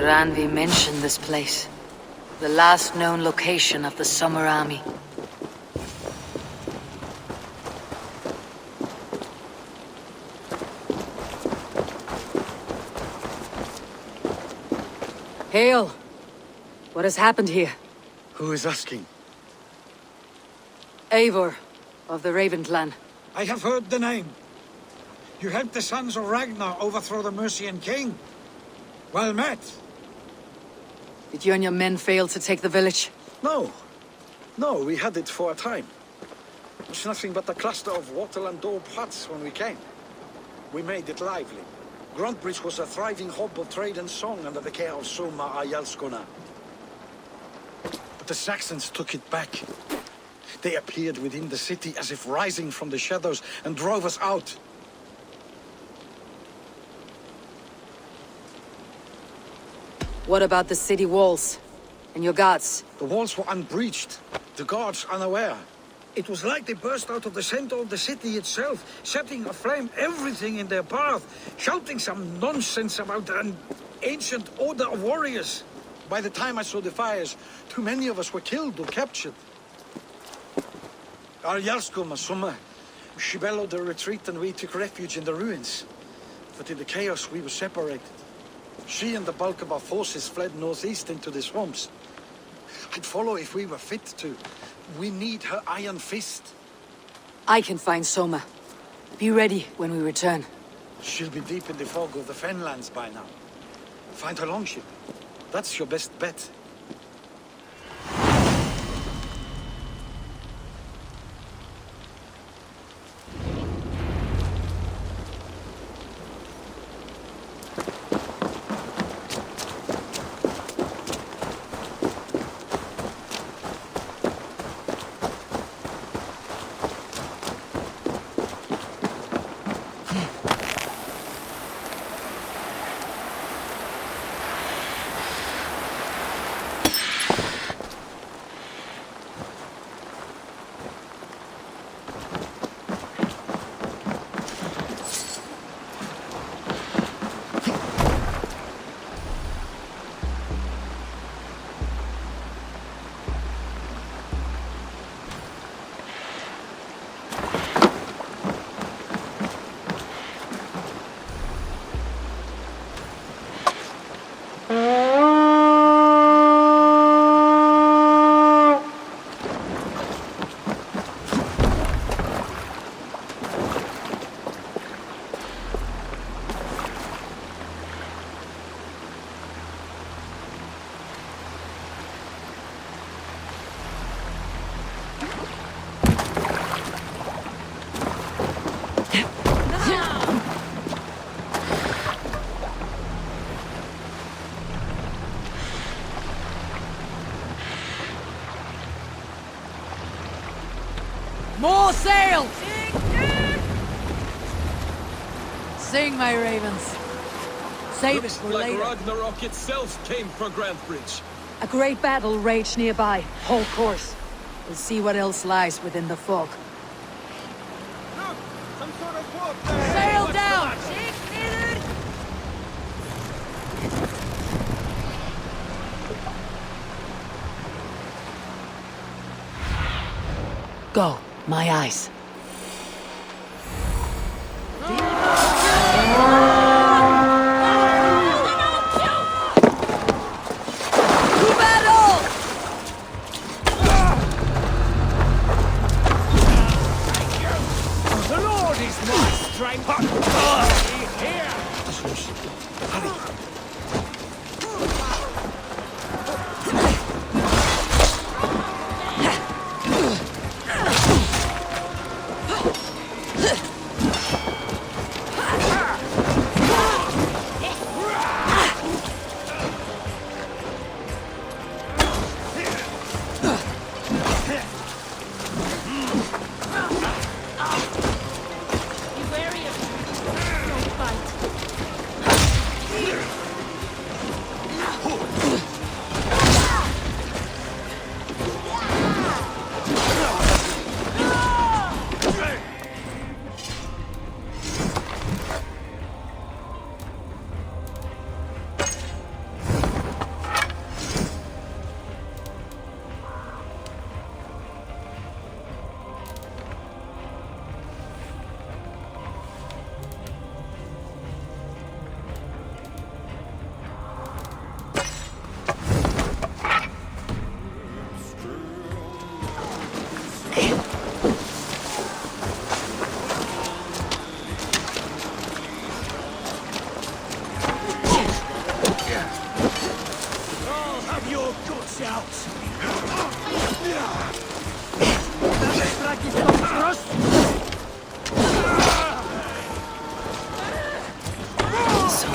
Randvi mentioned this place. The last known location of the Summer Army. Hail! What has happened here? Who is asking? Eivor, of the Raven clan. I have heard the name. You helped the sons of Ragnar overthrow the Mercian king. Well met. Did you and your men fail to take the village? No. No, we had it for a time. It was nothing but a cluster of wattle and daub huts when we came. We made it lively. Grantebridge was a thriving hub of trade and song under the care of Soma Ayalskona. But the Saxons took it back. They appeared within the city as if rising from the shadows and drove us out. What about the city walls? And your guards? The walls were unbreached, the guards unaware. It was like they burst out of the center of the city itself, setting aflame everything in their path, shouting some nonsense about an ancient order of warriors. By the time I saw the fires, too many of us were killed or captured. Our Jarlskoma, Soma, she bellowed a retreat and we took refuge in the ruins. But in the chaos we were separated. She and the bulk of our forces fled northeast into the swamps. I'd follow if we were fit to. We need her iron fist. I can find Soma. Be ready when we return. She'll be deep in the fog of the Fenlands by now. Find her longship. That's your best bet. More sail! Sing, my ravens. Save it for like later. Ragnarok itself came for Grantebridge. A great battle raged nearby. Hold course. We'll see what else lies within the fog. Look! Some sort of wolf there! Sail down! Go, my eyes. Soma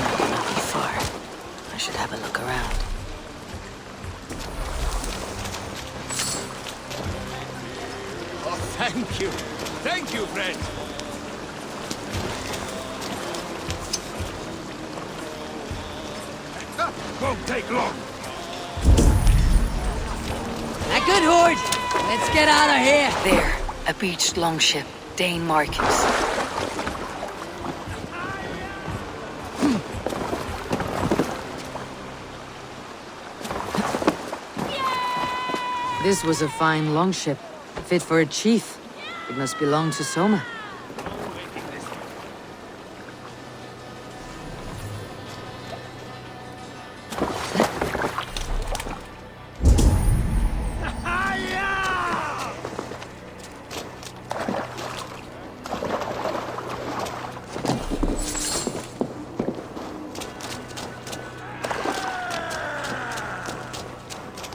cannot be far. I should have a look around. Oh, thank you. Thank you, friend. Won't take long. A good horde! Let's get out of here! There, a beached longship. Dane markings. This was a fine longship, fit for a chief. It must belong to Soma.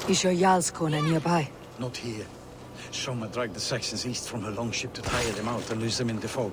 Is your Jarl's corner nearby? Not here. Soma dragged the Saxons east from her longship to tire them out and lose them in the fog.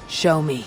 Show me.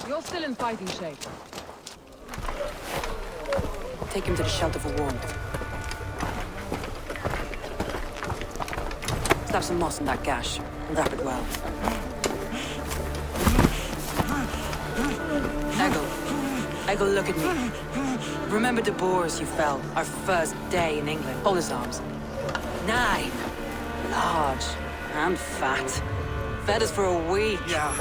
You're still in fighting shape. Take him to the shelter for warmth. Slap some moss in that gash and wrap it well. Take a look at me. Remember the Boers you fell our first day in England? Hold his arms. 9. Large and fat. Fed us for a week. Yeah.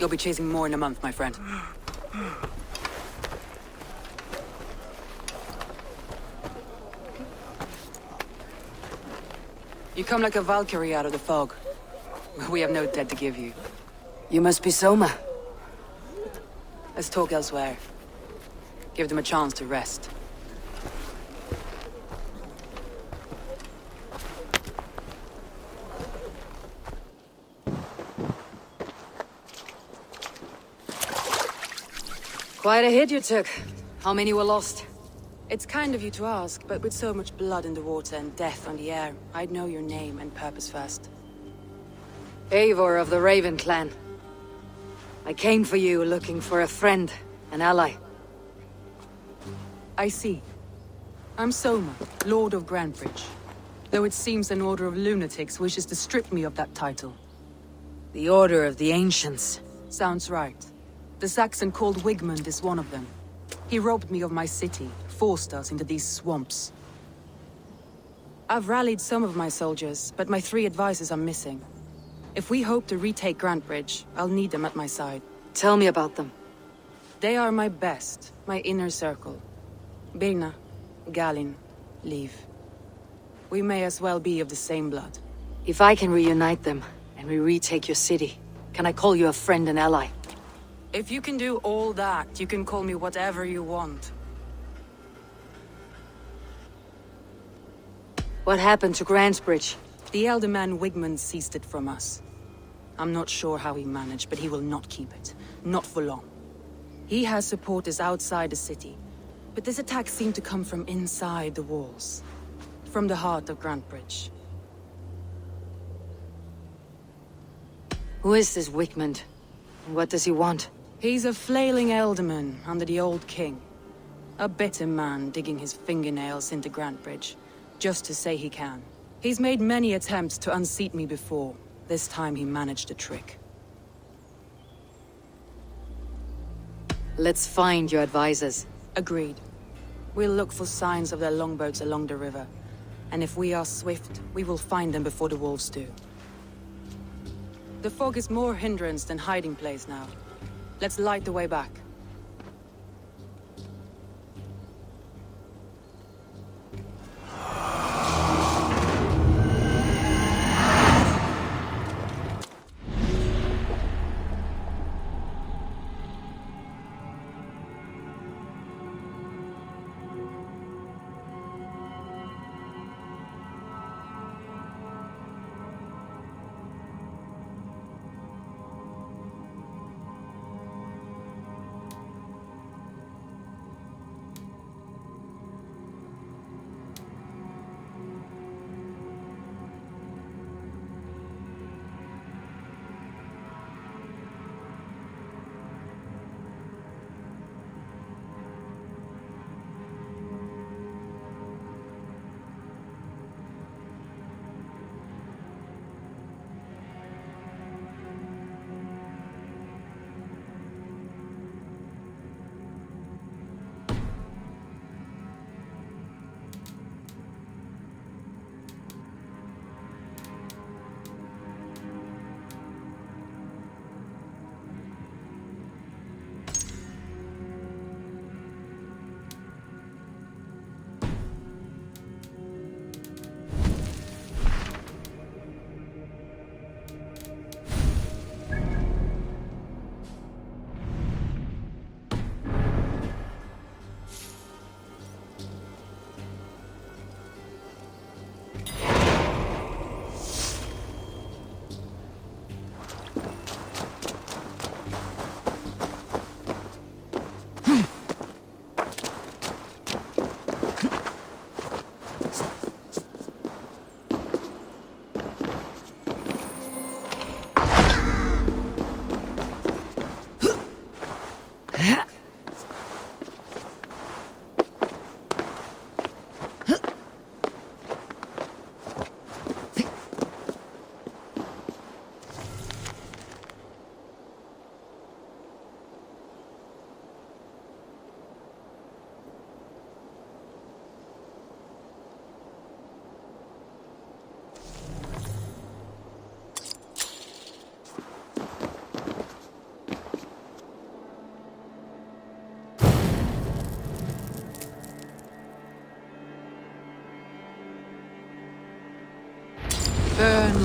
You'll be chasing more in a month, my friend. You come like a Valkyrie out of the fog. We have no debt to give you. You must be Soma. Let's talk elsewhere. Give them a chance to rest. Quite a hit you took. How many were lost? It's kind of you to ask, but with so much blood in the water and death on the air, I'd know your name and purpose first. Eivor of the Raven clan. I came for you looking for a friend, an ally. I see. I'm Soma, Lord of Grantebridge. Though it seems an order of lunatics wishes to strip me of that title. The Order of the Ancients. Sounds right. The Saxon called Wigmund is one of them. He robbed me of my city, forced us into these swamps. I've rallied some of my soldiers, but my 3 advisors are missing. If we hope to retake Grantebridge, I'll need them at my side. Tell me about them. They are my best, my inner circle. Birna, Galin, Liv. We may as well be of the same blood. If I can reunite them, and we retake your city, can I call you a friend and ally? If you can do all that, you can call me whatever you want. What happened to Grantebridge? The elder man Wigmund seized it from us. I'm not sure how he managed, but he will not keep it. Not for long. He has supporters outside the city, but this attack seemed to come from inside the walls. From the heart of Grantebridge. Who is this Wigmund? And what does he want? He's a flailing elderman under the old king. A bitter man digging his fingernails into Grantebridge, just to say he can. He's made many attempts to unseat me before. This time he managed a trick. Let's find your advisors. Agreed. We'll look for signs of their longboats along the river. And if we are swift, we will find them before the wolves do. The fog is more hindrance than hiding place now. Let's light the way back.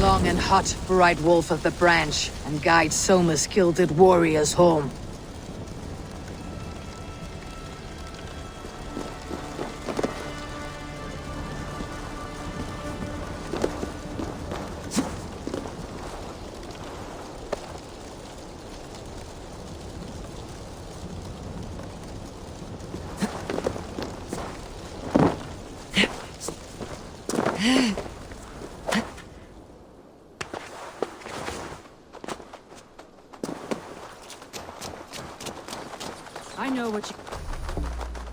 long and hot, bright wolf of the branch, and guide Soma's gilded warriors home. I know what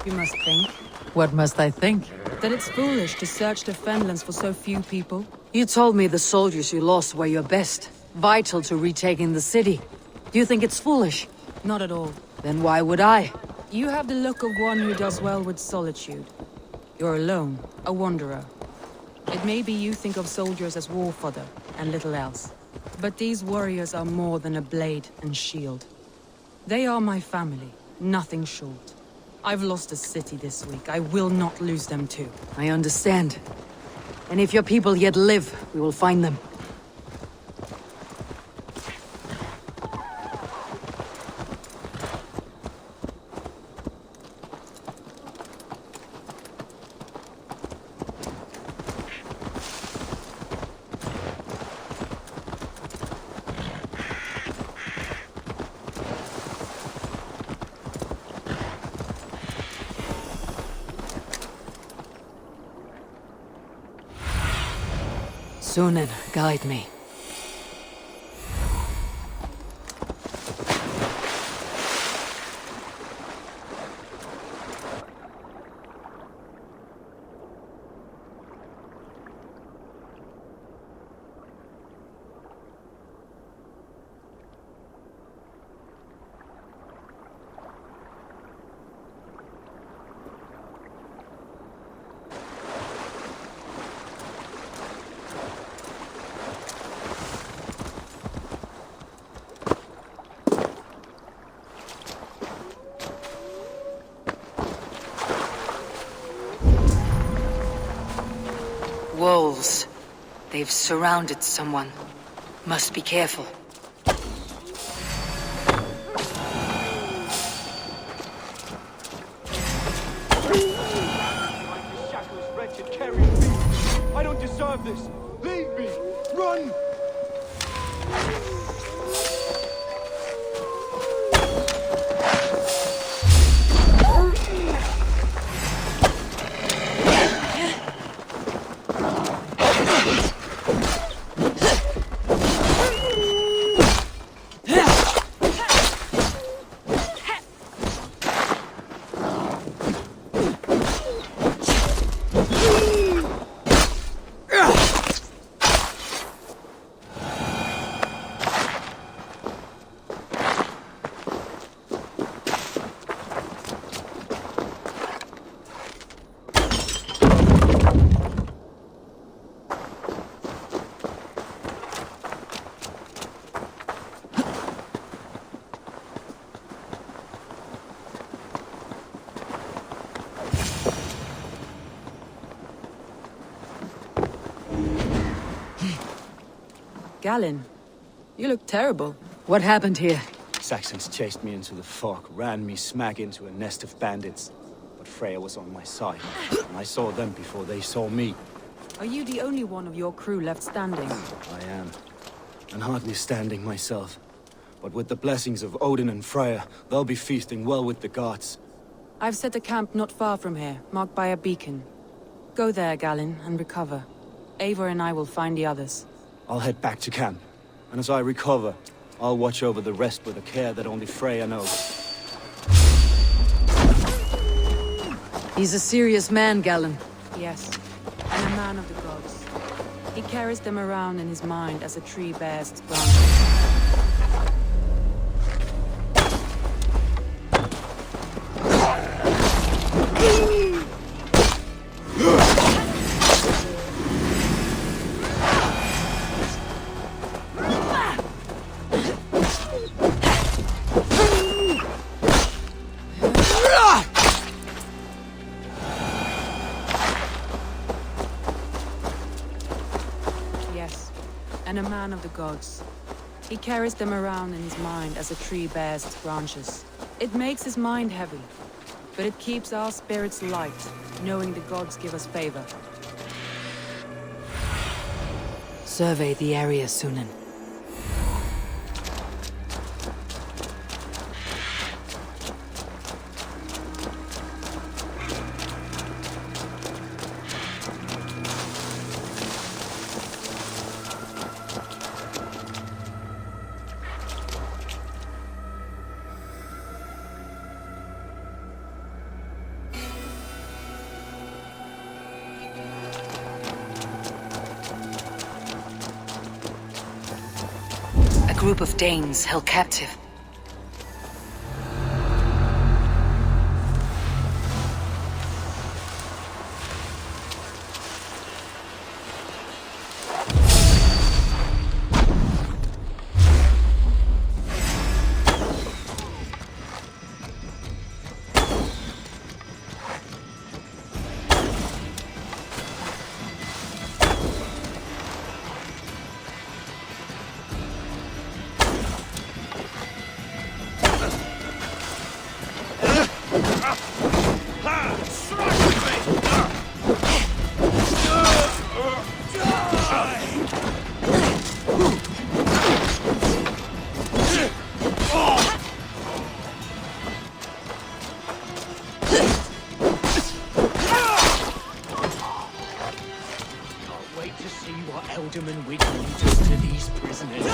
you must think. What must I think? That it's foolish to search the Fenlands for so few people. You told me the soldiers you lost were your best, vital to retaking the city. Do you think it's foolish? Not at all. Then why would I? You have the look of one who does well with solitude. You're alone, a wanderer. It may be you think of soldiers as war fodder, and little else. But these warriors are more than a blade and shield. They are my family, nothing short. I've lost a city this week. I will not lose them too. I understand. And if your people yet live, we will find them. Sunan, guide me. Wolves. They've surrounded someone. Must be careful. Like the shackles wretched carrying me. I don't deserve this. Leave me. Run! Galen, you look terrible. What happened here? Saxons chased me into the fog, ran me smack into a nest of bandits. But Freya was on my side, and I saw them before they saw me. Are you the only one of your crew left standing? I am, and hardly standing myself. But with the blessings of Odin and Freya, they'll be feasting well with the gods. I've set a camp not far from here, marked by a beacon. Go there, Galen, and recover. Eivor and I will find the others. I'll head back to camp, and as I recover, I'll watch over the rest with a care that only Freya knows. He's a serious man, Galen. Yes, and a man of the gods. He carries them around in his mind as a tree bears its branches. and a man of the gods. He carries them around in his mind as a tree bears its branches. It makes his mind heavy, but it keeps our spirits light, knowing the gods give us favor. Survey the area, Sunan. A group of Danes held captive. Alderman Wiggin does to these prisoners.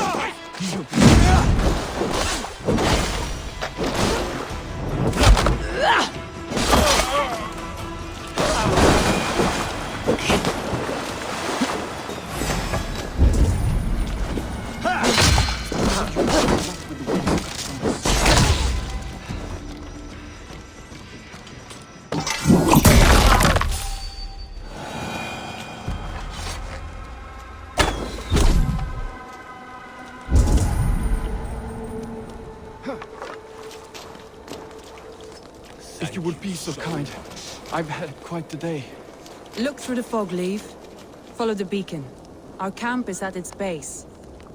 If you would be so kind. I've had quite the day. Look through the fog, Leave. Follow the beacon. Our camp is at its base.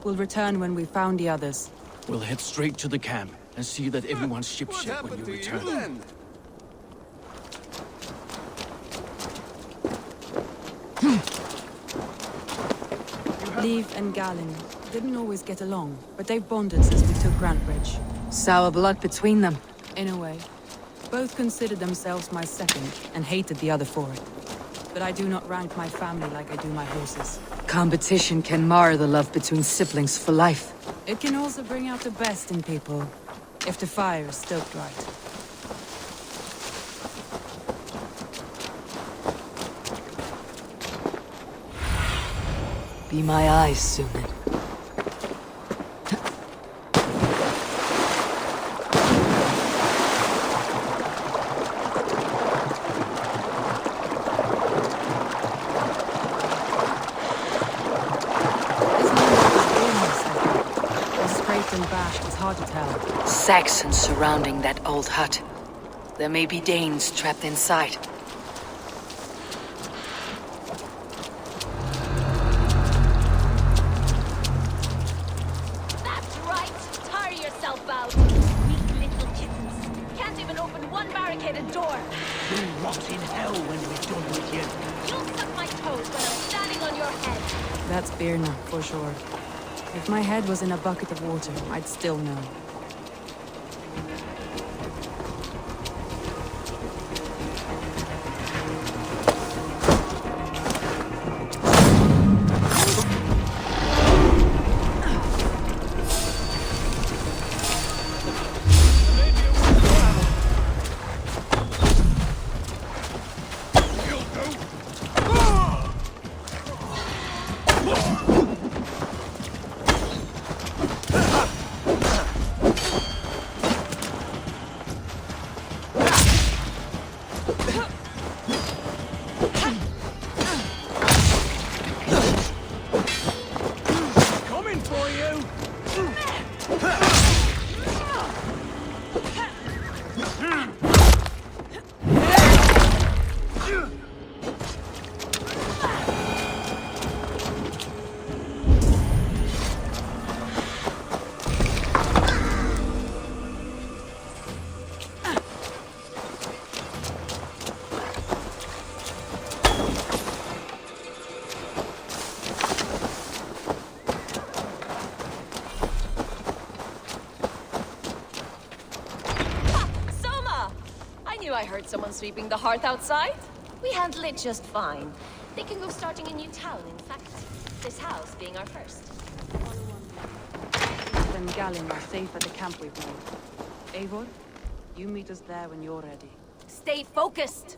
We'll return when we've found the others. We'll head straight to the camp and see that everyone's shipshape when you return. Leave and Galen didn't always get along, but they've bonded since we took Grantebridge. Sour blood between them. In a way. Both considered themselves my second, and hated the other for it. But I do not rank my family like I do my horses. Competition can mar the love between siblings for life. It can also bring out the best in people, if the fire is stoked right. Be my eyes, Sunan. Saxons surrounding that old hut. There may be Danes trapped inside. That's right! Tire yourself out! Weak little kittens. Can't even open one barricaded door. You'll rot in hell when we're done with you. You'll suck my toes when I'm standing on your head. That's Birna, for sure. If my head was in a bucket of water, I'd still know. Someone sweeping the hearth outside? We handle it just fine. Thinking of starting a new town, in fact. This house being our first. Then Gallin are safe at the camp we've made. Eivor, you meet us there when you're ready. Stay focused!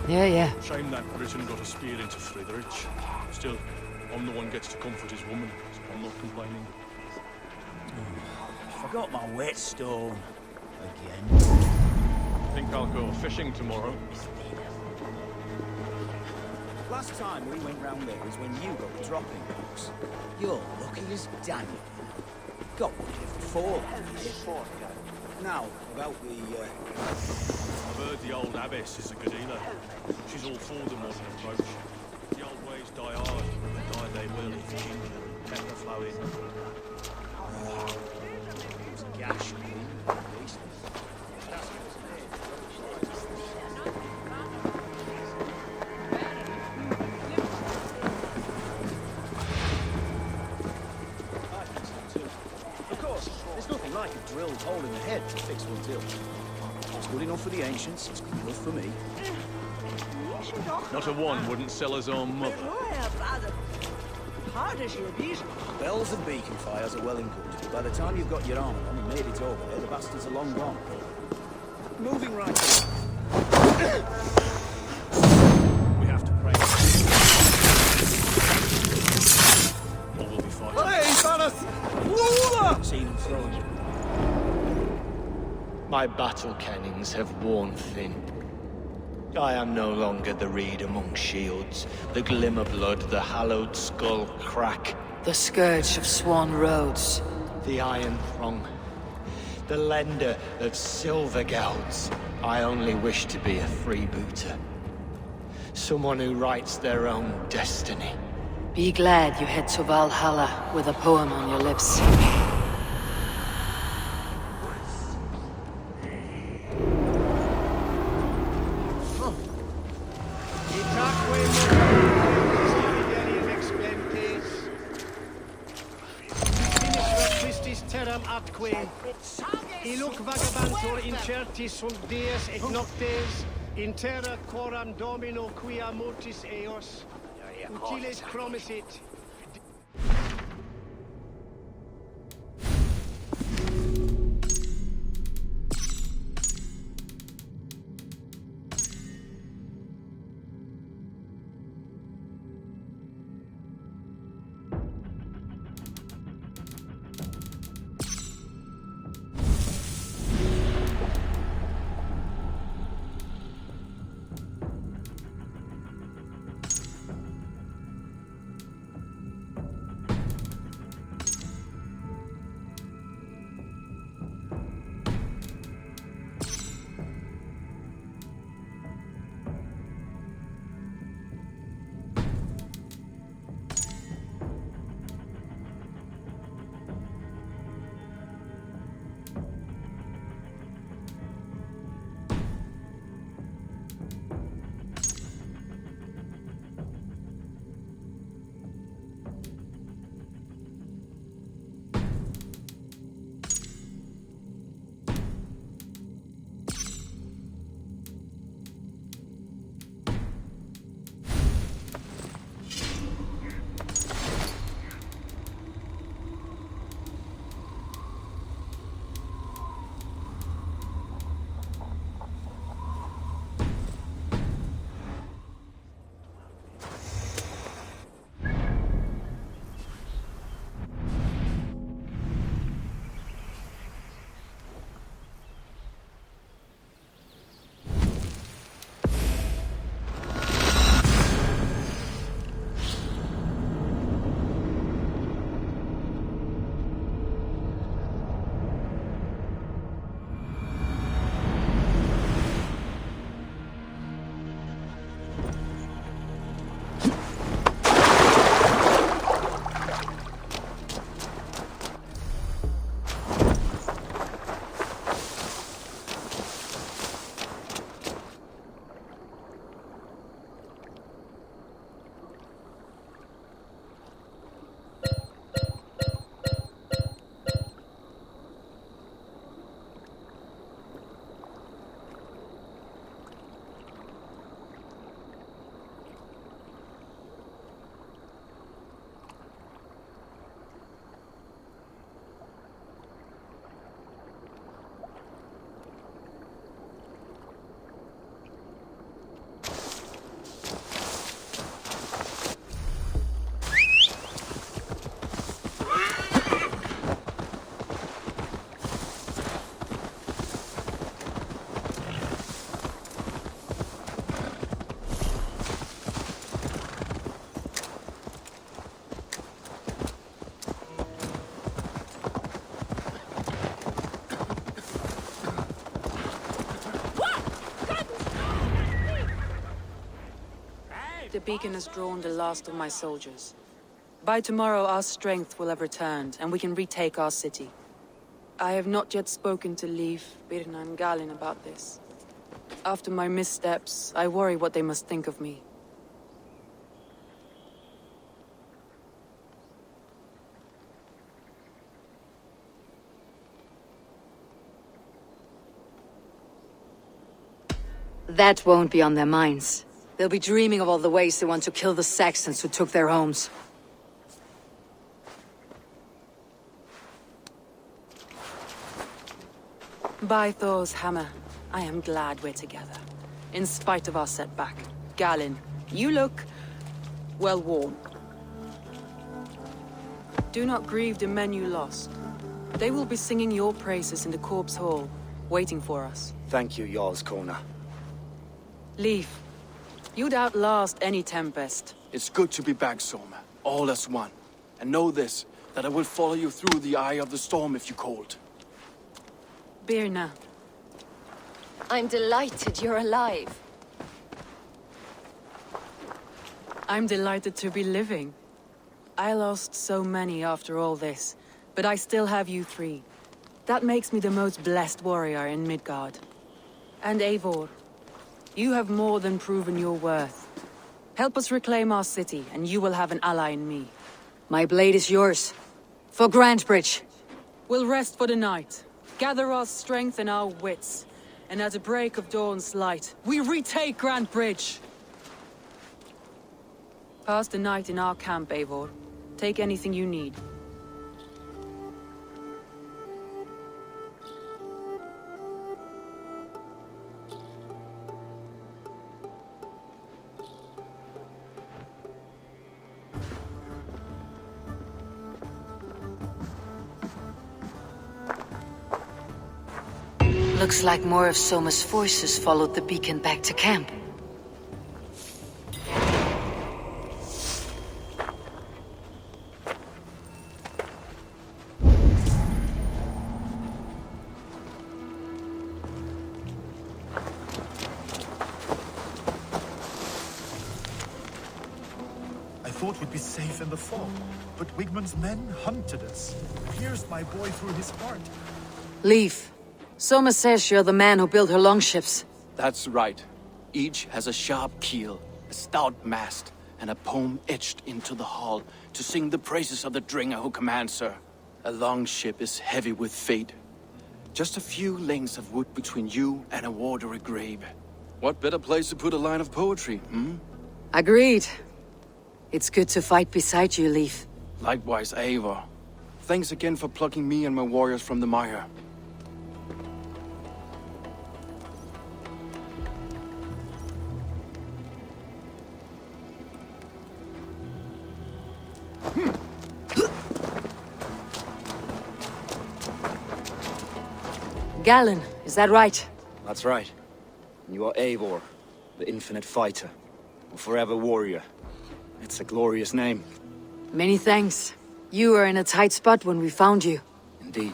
Yeah. Shame that Britain got a spear into Friedrich. Still, I'm the one gets to comfort his woman, so I'm not complaining. Forgot my whetstone. Again. I think I'll go fishing tomorrow. Last time we went round there was when you got the dropping box. You're lucky as Daniel. Got one before. Now, about the, I've heard the old abbess is a good healer. She's all for the modern approach. The old ways die hard, but die they will if you keep the pepper flowing. it was a gash, at least. Of course, there's nothing like a drilled hole in the head to fix one's ill. It's good enough for the ancients, it's good enough for me. Not a one wouldn't sell his own mother. Bells and beacon fires are well and good, but by the time you've got your armour on and made it over there, the bastards are long gone. Moving right along. We have to pray. Or we'll be fighting. Seen him throwing. My battle kennings have worn thin. I am no longer the reed among shields, the glimmer blood, the hallowed skull crack. The scourge of Swan Roads. The iron throng, the lender of silver gelds. I only wish to be a freebooter. Someone who writes their own destiny. Be glad you head to Valhalla with a poem on your lips. Illuc vagabantur incertis sunt dies et noctes, in terra coram domino quia mortis eos, utiles promisit. The beacon has drawn the last of my soldiers. By tomorrow, our strength will have returned, and we can retake our city. I have not yet spoken to Leif, Birna, and Galin about this. After my missteps, I worry what they must think of me. That won't be on their minds. They'll be dreaming of all the ways they want to kill the Saxons who took their homes. By Thor's hammer, I am glad we're together. In spite of our setback. Galin, you look well worn. Do not grieve the men you lost. They will be singing your praises in the corpse hall. waiting for us. Thank you, Jarl's Kona. Leaf, you'd outlast any tempest. It's good to be back, Soma. All as one. And know this, that I will follow you through the eye of the storm if you called. Birna, I'm delighted you're alive. I'm delighted to be living. I lost so many after all this, but I still have you three. That makes me the most blessed warrior in Midgard. And Eivor, you have more than proven your worth. Help us reclaim our city, and you will have an ally in me. My blade is yours. For Grantebridge. We'll rest for the night, gather our strength and our wits, and at the break of dawn's light, we retake Grantebridge! Pass the night in our camp, Eivor. Take anything you need. Looks like more of Soma's forces followed the beacon back to camp. I thought we'd be safe in the fog, but Wigmund's men hunted us, pierced my boy through his heart. Leaf. Soma says you're the man who built her longships. That's right. Each has a sharp keel, a stout mast, and a poem etched into the hull to sing the praises of the Dringer who commands her. A longship is heavy with fate. Just a few lengths of wood between you and a watery grave. What better place to put a line of poetry, hmm? Agreed. It's good to fight beside you, Leaf. Likewise, Eivor. Thanks again for plucking me and my warriors from the mire. Galen, is that right? That's right. You are Eivor, the infinite fighter, a forever warrior. It's a glorious name. Many thanks. You were in a tight spot when we found you. Indeed.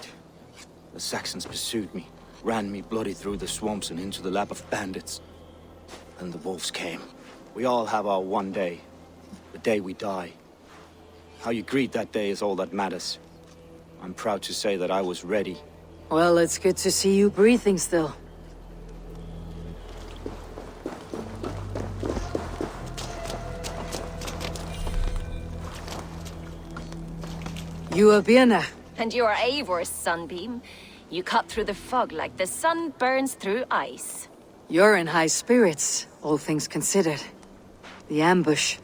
The Saxons pursued me, ran me bloody through the swamps and into the lap of bandits. And the wolves came. We all have our one day. The day we die. How you greet that day is all that matters. I'm proud to say that I was ready. Well, it's good to see you breathing still. You are Birna. And you are Eivor's sunbeam. You cut through the fog like the sun burns through ice. You're in high spirits, all things considered. The ambush.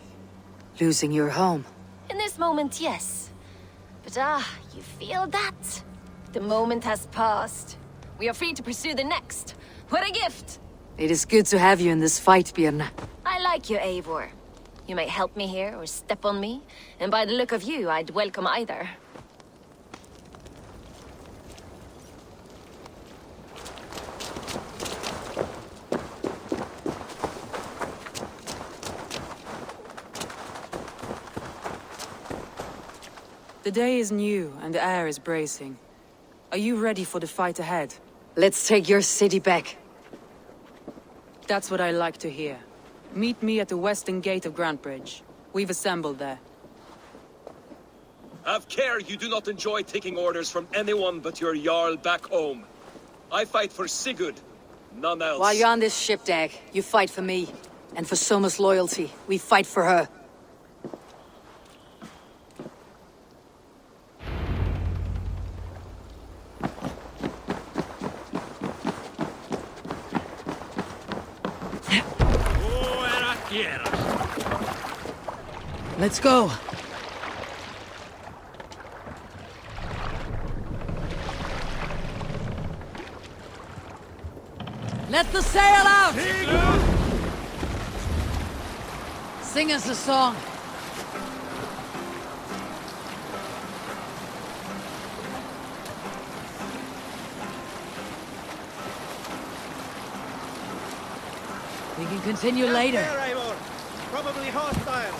Losing your home. In this moment, yes. But you feel that? The moment has passed. We are free to pursue the next. What a gift! It is good to have you in this fight, Birna. I like you, Eivor. You may help me here or step on me, and by the look of you, I'd welcome either. The day is new, and the air is bracing. Are you ready for the fight ahead? Let's take your city back. That's what I like to hear. Meet me at the western gate of Grantebridge. We've assembled there. Have care you do not enjoy taking orders from anyone but your Jarl back home. I fight for Sigurd, none else. While you're on this ship, Dag, you fight for me. And for Soma's loyalty, we fight for her. Let's go. Let the sail out! Sing us a song. We can continue later. There, Eivor. Probably hostile.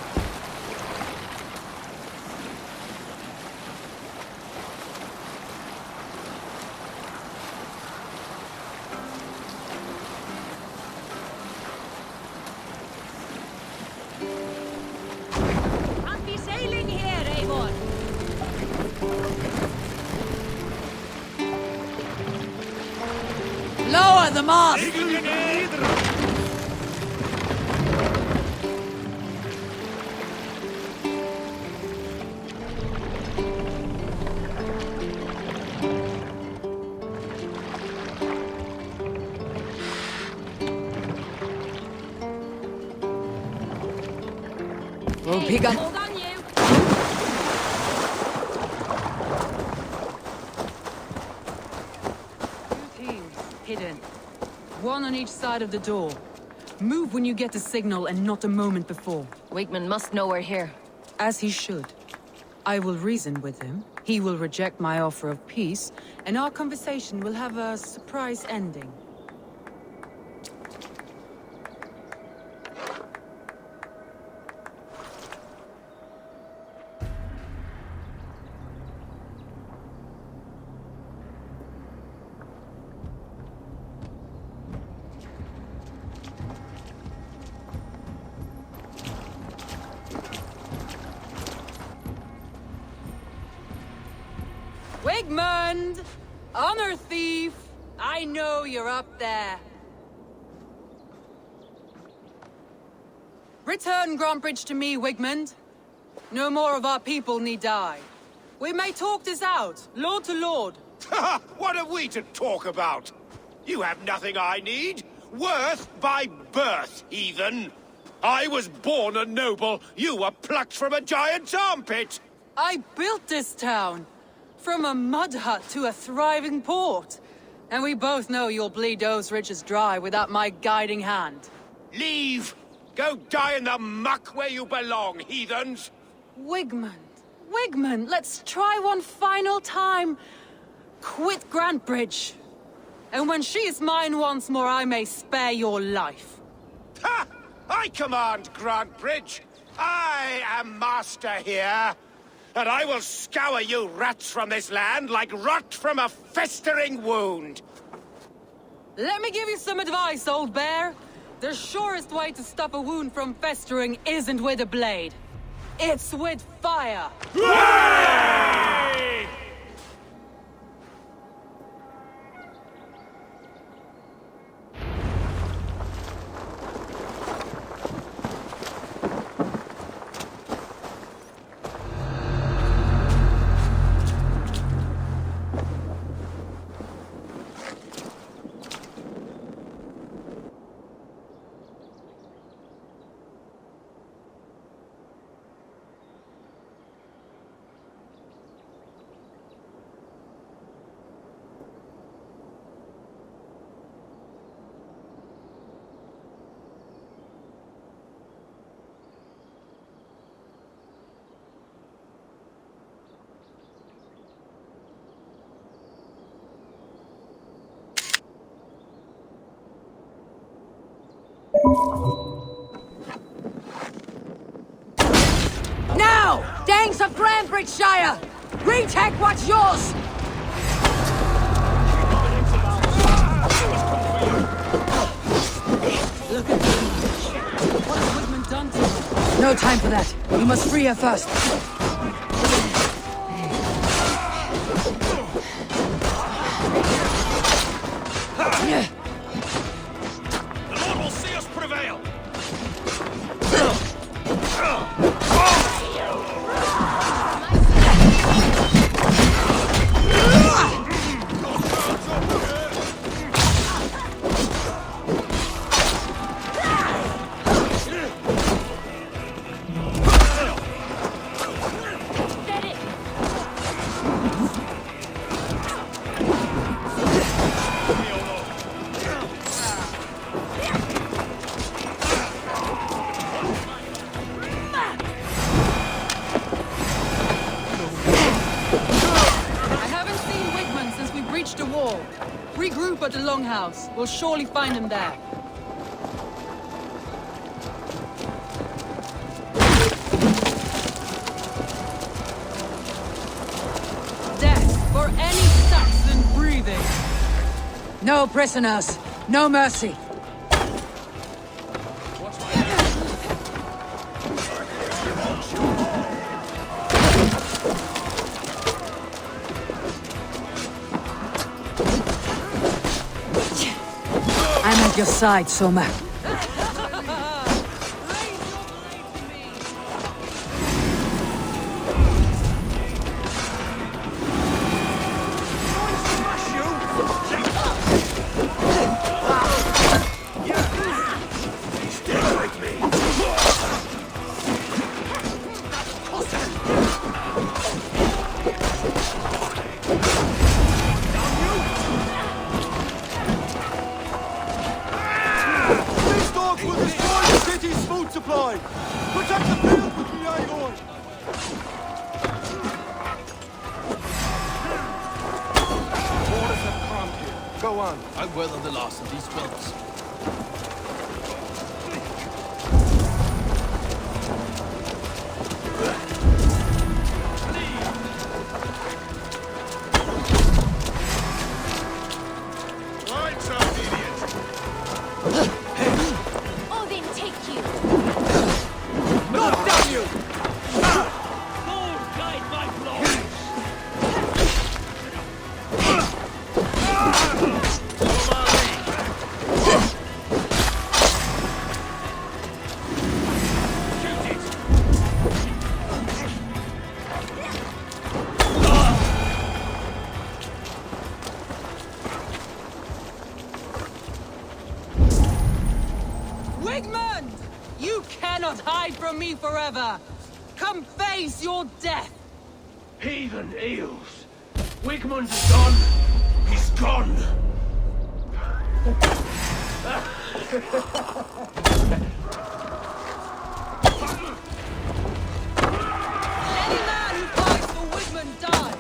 Can't be sailing here, Eivor. Lower the mast! We'll pick up. Hold on, you. Two teams, hidden. One on each side of the door. Move when you get the signal and not a moment before. Wigman must know we're here. As he should. I will reason with him. He will reject my offer of peace, and our conversation will have a surprise ending. Wigmund! Honor thief! I know you're up there. Return Grantebridge to me, Wigmund. No more of our people need die. We may talk this out, lord to lord. What are we to talk about? You have nothing I need. Worth by birth, heathen. I was born a noble. You were plucked from a giant's armpit. I built this town. From a mud hut to a thriving port. And we both know you'll bleed those riches dry without my guiding hand. Leave! Go die in the muck where you belong, heathens! Wigmund, Wigmund, let's try one final time. Quit Grantebridge. And when she is mine once more, I may spare your life. Ha! I command Grantebridge. I am master here. And I will scour you rats from this land like rot from a festering wound. Let me give you some advice, old bear. The surest way to stop a wound from festering isn't with a blade. It's with fire. Hooray! Now! Danes of Grantebridgescire! Retake what's yours! Look at this. What has Wigmund done to you? No time for that. We must free her first. The Lord will see us prevail. Regroup at the Longhouse. We'll surely find him there. No prisoners! No mercy! I'm at your side, Soma. I'll weather the loss of these fellows. Oh, then take you. Knock down you! Lord, guide my blow! Wigmund! You cannot hide from me forever! Come face your death! Heathen eels! Wigmund's gone! He's gone! Any man who fights for Wigmund dies!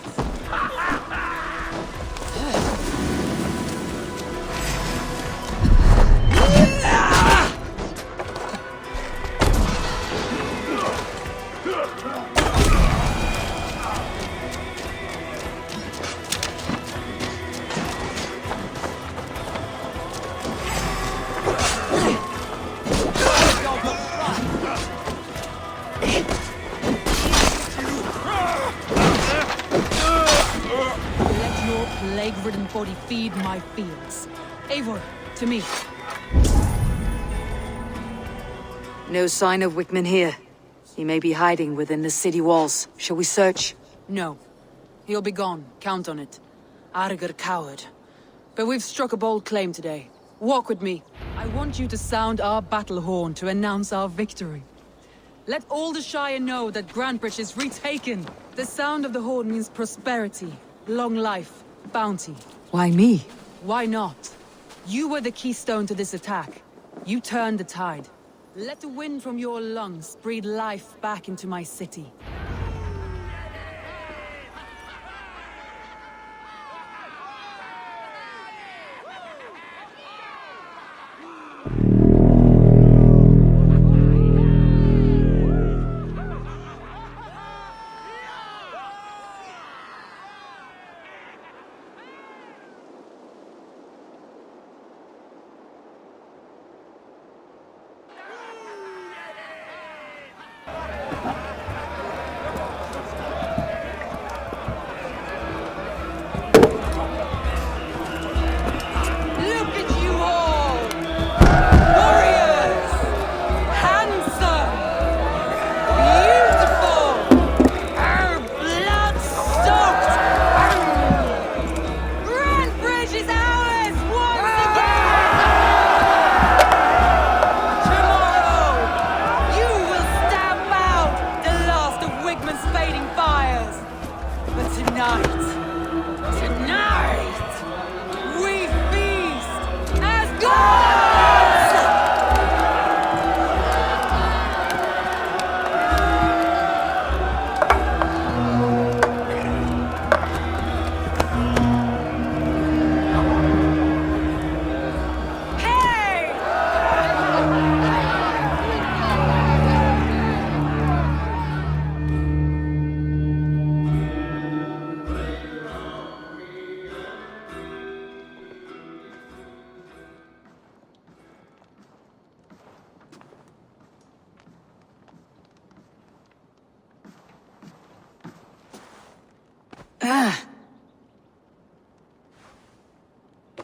Let your plague-ridden body feed my fields. Eivor, to me. No sign of Wickman here. He may be hiding within the city walls. Shall we search? No. He'll be gone. Count on it. Arger coward. But we've struck a bold claim today. Walk with me. I want you to sound our battle horn to announce our victory. Let all the Shire know that Grantebridge is retaken. The sound of the horn means prosperity, long life, bounty. Why me? Why not? You were the keystone to this attack. You turned the tide. Let the wind from your lungs breathe life back into my city.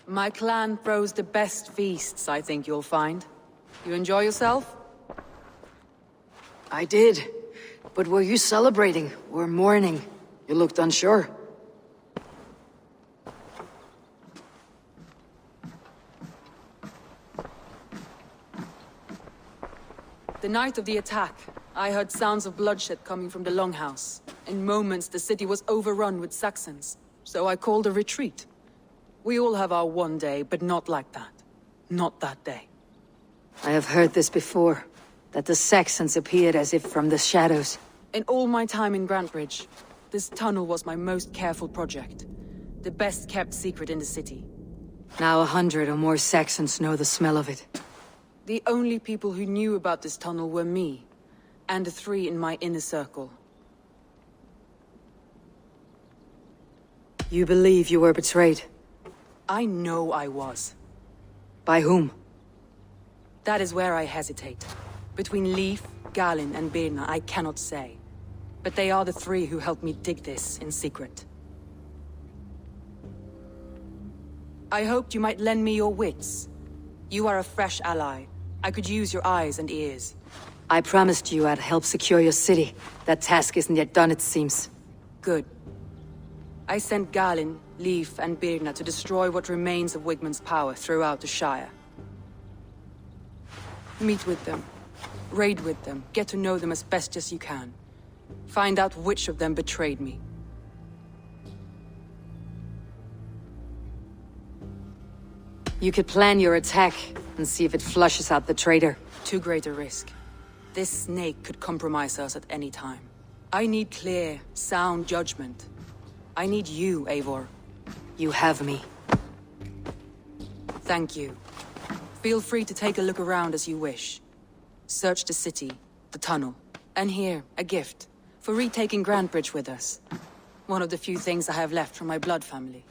My clan throws the best feasts, I think you'll find. You enjoy yourself? I did. But were you celebrating or mourning? You looked unsure. The night of the attack, I heard sounds of bloodshed coming from the Longhouse. In moments, the city was overrun with Saxons, so I called a retreat. We all have our one day, but not like that. Not that day. I have heard this before, that the Saxons appeared as if from the shadows. In all my time in Grantebridge, this tunnel was my most careful project. The best kept secret in the city. Now 100 or more Saxons know the smell of it. The only people who knew about this tunnel were me, and the 3 in my inner circle. You believe you were betrayed? I know I was. By whom? That is where I hesitate. Between Leif, Galin, and Birna, I cannot say. But they are the 3 who helped me dig this in secret. I hoped you might lend me your wits. You are a fresh ally. I could use your eyes and ears. I promised you I'd help secure your city. That task isn't yet done, it seems. Good. I sent Galin, Leif, and Birna to destroy what remains of Wigmund's power throughout the Shire. Meet with them. Raid with them. Get to know them as best as you can. Find out which of them betrayed me. You could plan your attack and see if it flushes out the traitor. Too great a risk. This snake could compromise us at any time. I need clear, sound judgment. I need you, Eivor. You have me. Thank you. Feel free to take a look around as you wish. Search the city, the tunnel, and here, a gift, for retaking Grantebridge with us. One of the few things I have left from my blood family.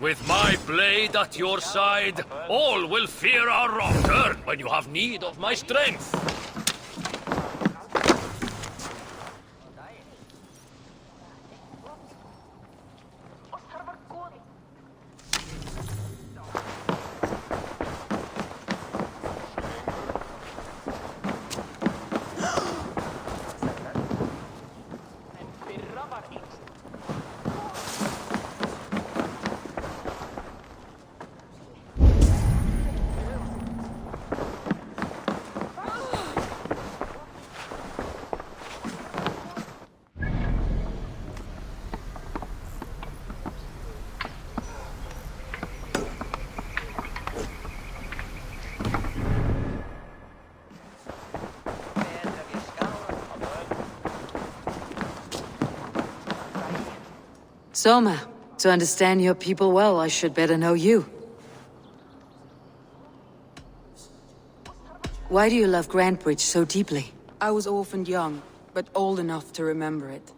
With my blade at your side, all will fear our wrong turn when you have need of my strength. Soma, to understand your people well, I should better know you. Why do you love Grantebridge so deeply? I was orphaned young, but old enough to remember it.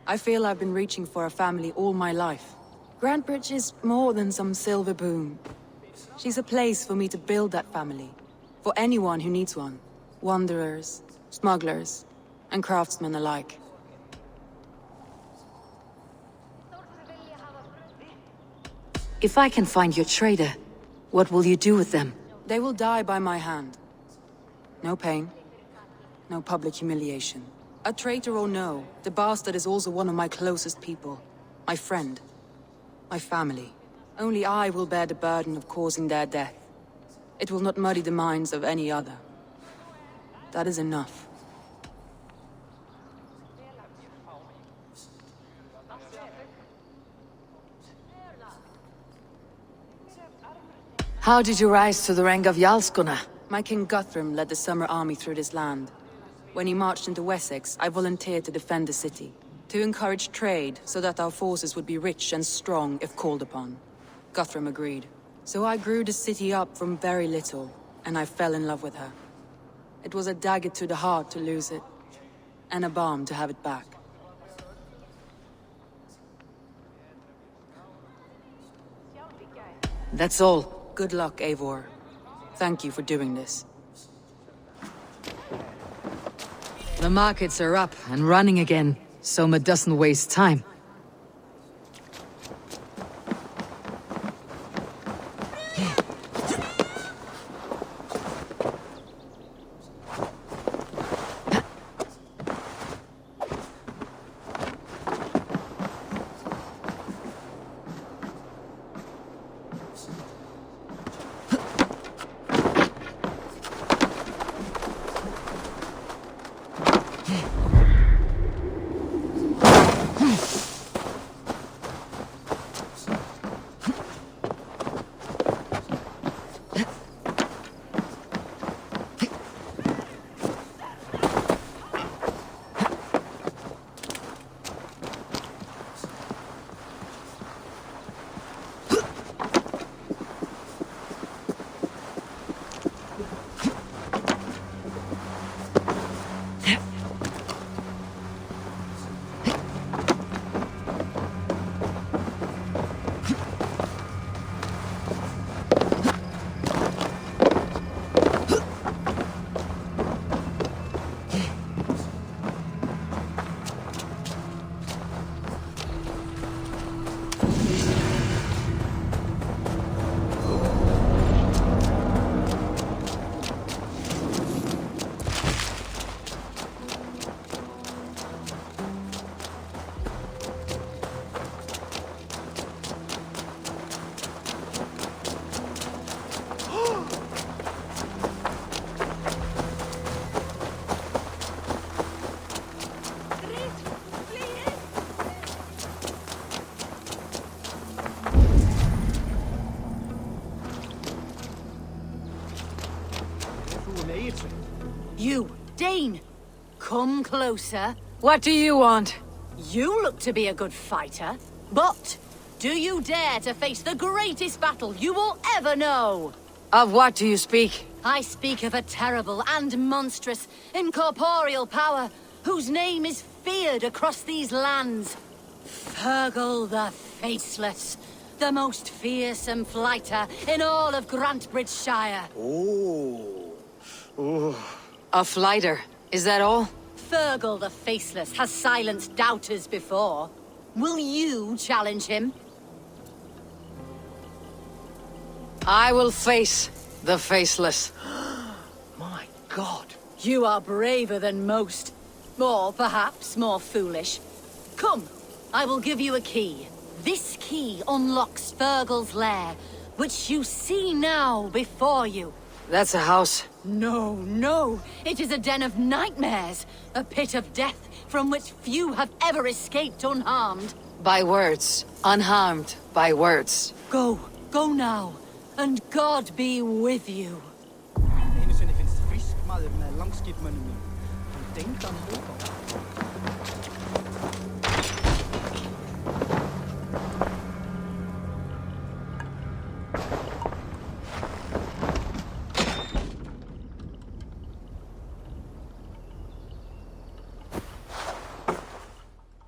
I feel I've been reaching for a family all my life. Grantebridge is more than some silver boon. She's a place for me to build that family. For anyone who needs one. Wanderers, smugglers, and craftsmen alike. If I can find your trader, what will you do with them? They will die by my hand. No pain. No public humiliation. A traitor or no, the bastard is also one of my closest people. My friend. My family. Only I will bear the burden of causing their death. It will not muddy the minds of any other. That is enough. How did you rise to the rank of Jarlsgunnar? My King Guthrum led the summer army through this land. When he marched into Wessex, I volunteered to defend the city. To encourage trade, so that our forces would be rich and strong if called upon. Guthrum agreed. So I grew the city up from very little, and I fell in love with her. It was a dagger to the heart to lose it, and a balm to have it back. That's all. Good luck, Eivor. Thank you for doing this. The markets are up and running again. Soma doesn't waste time. You, Dane! Come closer. What do you want? You look to be a good fighter, but do you dare to face the greatest battle you will ever know? Of what do you speak? I speak of a terrible and monstrous, incorporeal power whose name is feared across these lands. Fergal the Faceless, The most fearsome flighter in all of Grantebridgescire. A flighter, is that all? Fergal the Faceless has silenced doubters before. Will you challenge him? I will face the Faceless. My God. You are braver than most. Or perhaps more foolish. Come, I will give you a key. This key unlocks Fergal's lair, which you see now before you. That's a house. No, no. It is a den of nightmares. A pit of death from which few have ever escaped unharmed. By words. Unharmed by words. Go. Go now. And God be with you.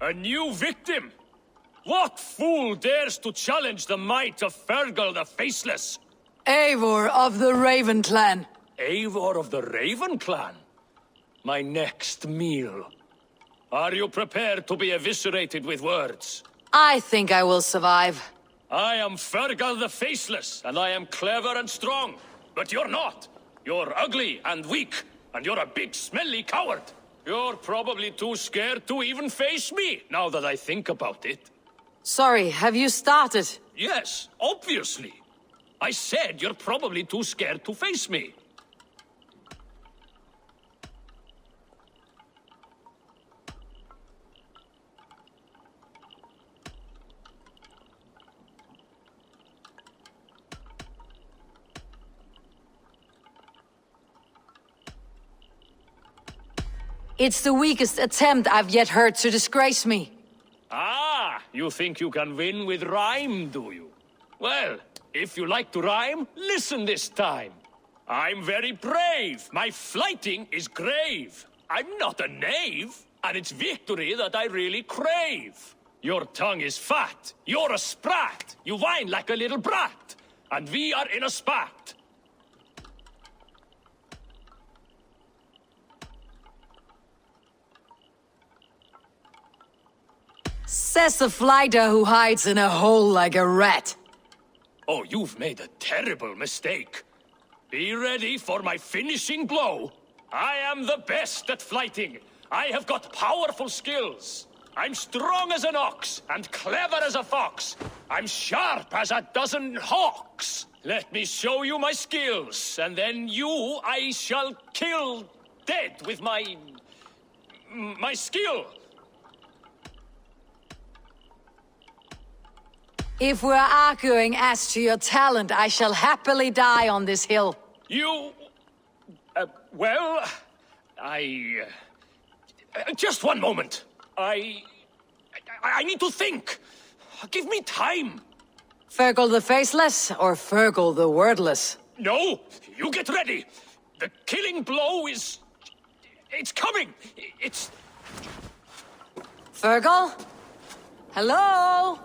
A new victim? What fool dares to challenge the might of Fergal the Faceless? Eivor of the Raven Clan. Eivor of the Raven Clan? My next meal. Are you prepared to be eviscerated with words? I think I will survive. I am Fergal the Faceless, and I am clever and strong. But you're not. You're ugly and weak, and you're a big smelly coward. You're probably too scared to even face me, now that I think about it. Sorry, have you started? Yes, obviously. I said you're probably too scared to face me. It's the weakest attempt I've yet heard to disgrace me. Ah, you think you can win with rhyme, do you? Well, if you like to rhyme, listen this time. I'm very brave. My flighting is grave. I'm not a knave, and it's victory that I really crave. Your tongue is fat. You're a sprat. You whine like a little brat. And we are in a spat. Says the flighter who hides in a hole like a rat. Oh, you've made a terrible mistake. Be ready for my finishing blow. I am the best at flighting. I have got powerful skills. I'm strong as an ox and clever as a fox. I'm sharp as a dozen hawks. Let me show you my skills, and then you I shall kill dead with my skill. If we're arguing as to your talent, I shall happily die on this hill. You... well... just one moment. I need to think. Give me time. Fergal the Faceless or Fergal the Wordless? No, you get ready. The killing blow is... it's coming. It's... Fergal? Hello?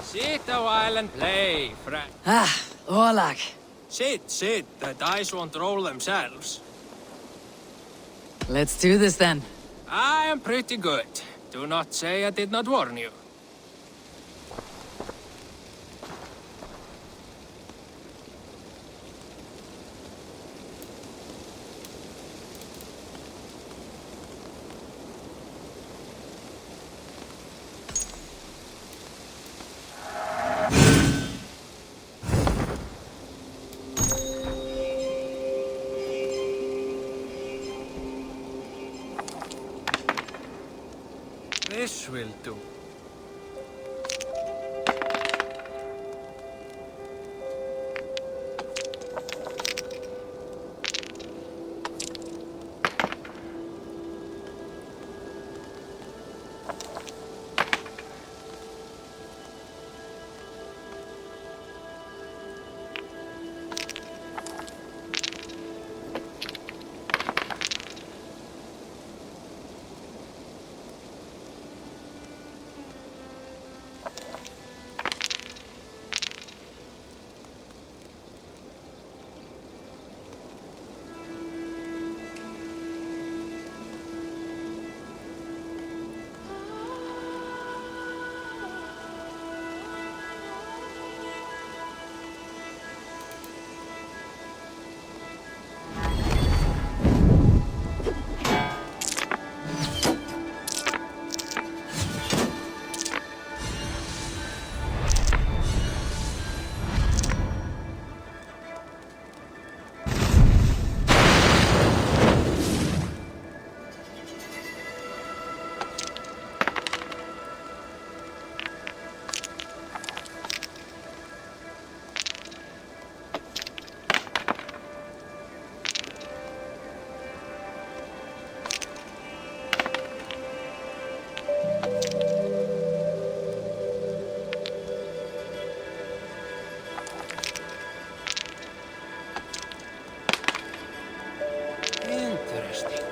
Sit a while and play, Frank. Ah, Orlak. Sit. The dice won't roll themselves. Let's do this then. I am pretty good. Do not say I did not warn you. This will do. Interesting.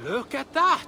Look at that!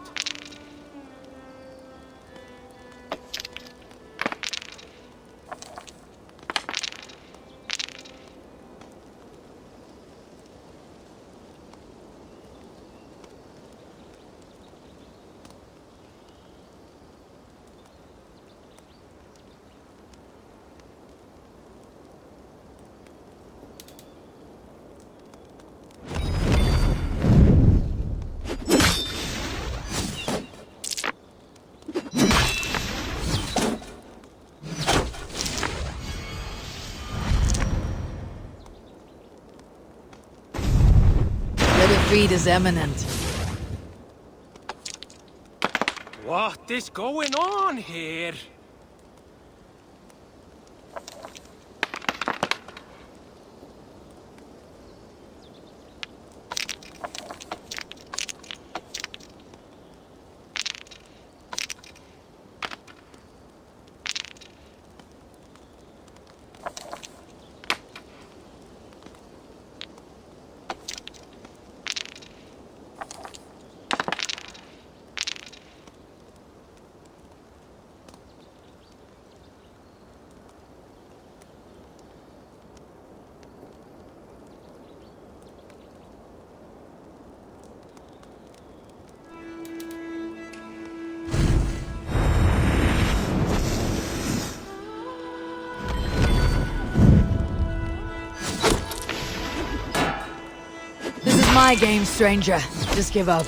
Defeat is imminent. What is going on here? my game, stranger. Just give up.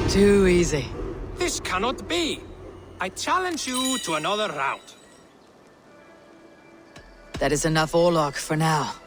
Too easy. This cannot be. I challenge you to another round. That is enough Orlok for now.